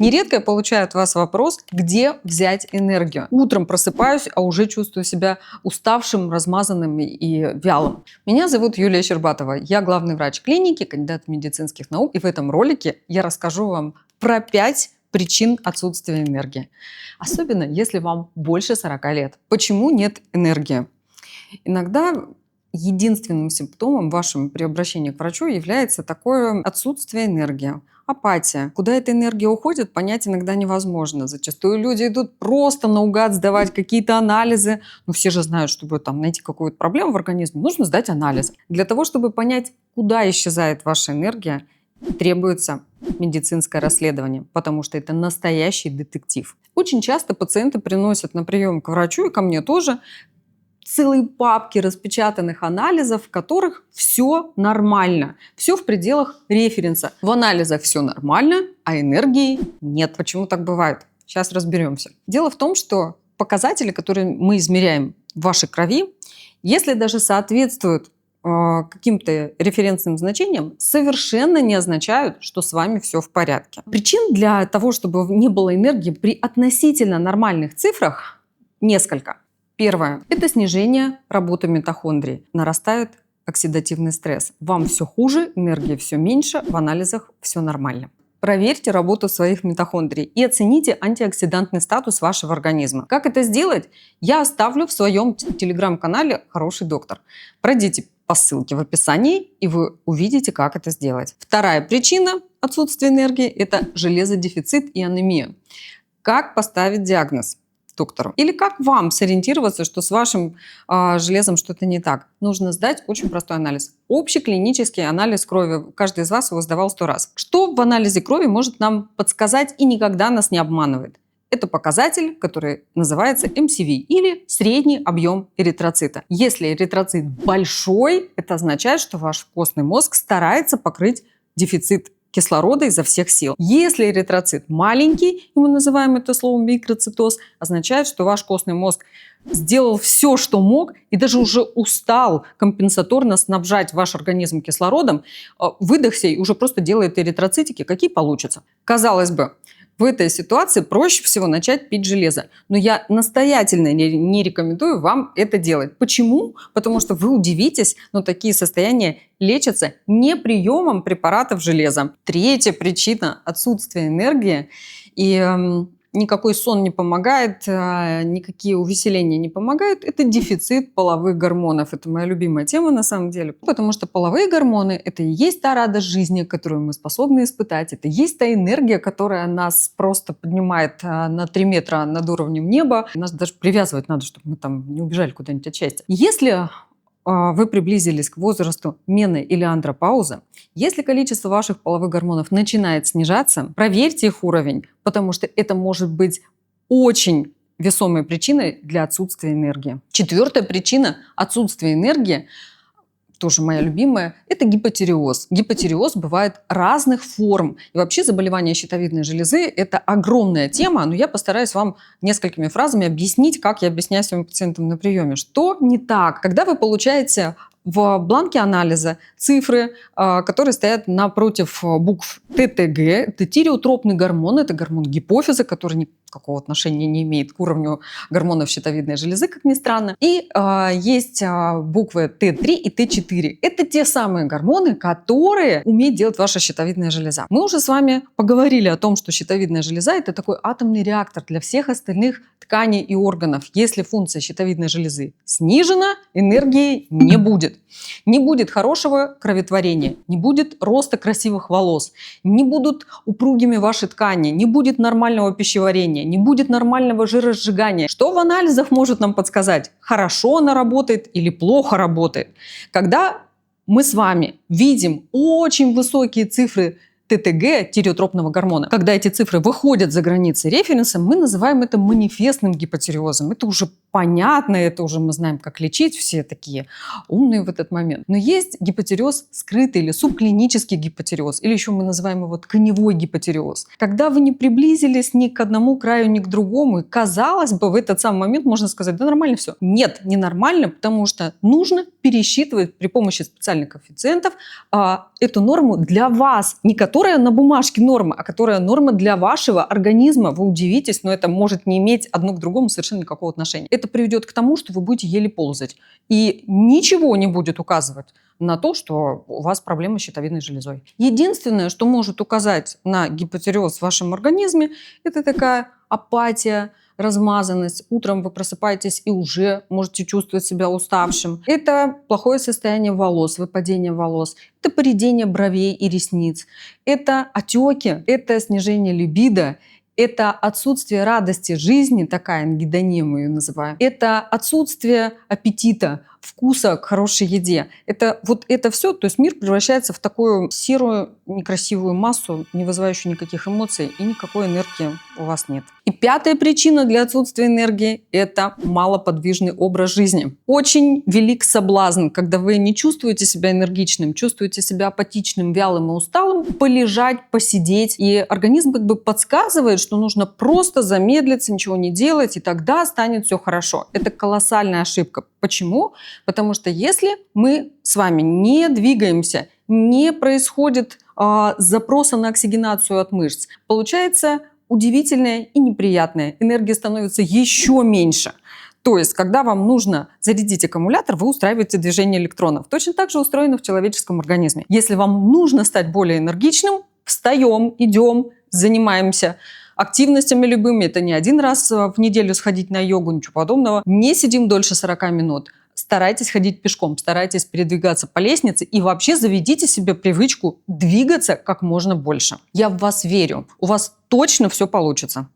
Нередко я получаю от вас вопрос, где взять энергию. Утром просыпаюсь, а уже чувствую себя уставшим, размазанным и вялым. Меня зовут Юлия Щербатова. Я главный врач клиники, кандидат медицинских наук. И в этом ролике я расскажу вам про 5 причин отсутствия энергии. Особенно, если вам больше 40 лет. Почему нет энергии? Иногда единственным симптомом вашего при обращении к врачу является такое отсутствие энергии. Апатия. Куда эта энергия уходит, понять иногда невозможно. Зачастую люди идут просто наугад сдавать какие-то анализы. Но все же знают, чтобы там найти какую-то проблему в организме, нужно сдать анализы. Для того, чтобы понять, куда исчезает ваша энергия, требуется медицинское расследование, потому что это настоящий детектив. Очень часто пациенты приносят на прием к врачу, и ко мне тоже, целые папки распечатанных анализов, в которых все нормально, все в пределах референса. В анализах все нормально, а энергии нет. Почему так бывает? Сейчас разберемся. Дело в том, что показатели, которые мы измеряем в вашей крови, если даже соответствуют каким-то референсным значениям, совершенно не означают, что с вами все в порядке. Причин для того, чтобы не было энергии при относительно нормальных цифрах, несколько. Первое – это снижение работы митохондрий. Нарастает оксидативный стресс. Вам все хуже, энергии все меньше, в анализах все нормально. Проверьте работу своих митохондрий и оцените антиоксидантный статус вашего организма. Как это сделать? Я оставлю в своем телеграм-канале «Хороший доктор». Пройдите по ссылке в описании, и вы увидите, как это сделать. Вторая причина отсутствия энергии – это железодефицит и анемия. Как поставить диагноз доктору? Или как вам сориентироваться, что с вашим железом что-то не так? Нужно сдать очень простой анализ. Общий клинический анализ крови. Каждый из вас его сдавал 100 раз. Что в анализе крови может нам подсказать и никогда нас не обманывает? Это показатель, который называется MCV или средний объем эритроцита. Если эритроцит большой, это означает, что ваш костный мозг старается покрыть дефицит кислорода изо всех сил. Если эритроцит маленький, и мы называем это словом микроцитоз, означает, что ваш костный мозг сделал все, что мог, и даже уже устал компенсаторно снабжать ваш организм кислородом, выдохся и уже просто делает эритроцитики, какие получатся. Казалось бы, в этой ситуации проще всего начать пить железо. Но я настоятельно не рекомендую вам это делать. Почему? Потому что вы удивитесь, но такие состояния лечатся не приемом препаратов железа. Третья причина отсутствия энергии. Никакой сон не помогает, никакие увеселения не помогают. Это дефицит половых гормонов. Это моя любимая тема на самом деле. Потому что половые гормоны – это и есть та радость жизни, которую мы способны испытать. Это и есть та энергия, которая нас просто поднимает на 3 метра над уровнем неба. Нас даже привязывать надо, чтобы мы там не убежали куда-нибудь от счастья. Если вы приблизились к возрасту мены или андропаузы, если количество ваших половых гормонов начинает снижаться, проверьте их уровень, потому что это может быть очень весомой причиной для отсутствия энергии. Четвертая причина отсутствия энергии, тоже моя любимая, это гипотиреоз. Гипотиреоз бывает разных форм. И вообще заболевание щитовидной железы – это огромная тема, но я постараюсь вам несколькими фразами объяснить, как я объясняю своим пациентам на приеме. Что не так? Когда вы получаете в бланке анализа цифры, которые стоят напротив букв ТТГ, это тиреотропный гормон, это гормон гипофиза, который никакого отношения не имеет к уровню гормонов щитовидной железы, как ни странно. И есть буквы Т3 и Т4. Это те самые гормоны, которые умеет делать ваша щитовидная железа. Мы уже с вами поговорили о том, что щитовидная железа – это такой атомный реактор для всех остальных тканей и органов. Если функция щитовидной железы снижена, энергии не будет. Не будет хорошего кроветворения, не будет роста красивых волос, не будут упругими ваши ткани, не будет нормального пищеварения, не будет нормального жиросжигания. Что в анализах может нам подсказать, хорошо она работает или плохо работает? Когда мы с вами видим очень высокие цифры ТТГ, тиреотропного гормона, когда эти цифры выходят за границы референса, мы называем это манифестным гипотиреозом. Это уже понятно, это уже мы знаем, как лечить, все такие умные в этот момент. Но есть гипотиреоз скрытый или субклинический гипотиреоз, или еще мы называем его тканевой гипотиреоз. Когда вы не приблизились ни к одному краю, ни к другому, и, казалось бы, в этот самый момент можно сказать, да нормально все. Нет, не нормально, потому что нужно пересчитывать при помощи специальных коэффициентов эту норму для вас. Не которая на бумажке норма, а которая норма для вашего организма. Вы удивитесь, но это может не иметь одно к другому совершенно никакого отношения. Это приведет к тому, что вы будете еле ползать. И ничего не будет указывать на то, что у вас проблемы с щитовидной железой. Единственное, что может указать на гипотиреоз в вашем организме, это такая апатия, размазанность. Утром вы просыпаетесь и уже можете чувствовать себя уставшим. Это плохое состояние волос, выпадение волос. Это поредение бровей и ресниц. Это отеки, это снижение либидо. Это отсутствие радости жизни, такая ангидония мы ее называем. Это отсутствие аппетита, вкуса к хорошей еде. Это вот это все, то есть мир превращается в такую серую, некрасивую массу, не вызывающую никаких эмоций, и никакой энергии у вас нет. И пятая причина для отсутствия энергии – это малоподвижный образ жизни. Очень велик соблазн, когда вы не чувствуете себя энергичным, чувствуете себя апатичным, вялым и усталым, полежать, посидеть. И организм как бы подсказывает, что нужно просто замедлиться, ничего не делать, и тогда станет все хорошо. Это колоссальная ошибка. Почему? Потому что если мы с вами не двигаемся, не происходит запроса на оксигенацию от мышц, получается удивительное и неприятное. Энергия становится еще меньше. То есть, когда вам нужно зарядить аккумулятор, вы устраиваете движение электронов. Точно так же устроено в человеческом организме. Если вам нужно стать более энергичным, встаем, идем, занимаемся активностями любыми. Это не один раз в неделю сходить на йогу, ничего подобного. Не сидим дольше 40 минут. Старайтесь ходить пешком, старайтесь передвигаться по лестнице и вообще заведите себе привычку двигаться как можно больше. Я в вас верю. У вас точно все получится.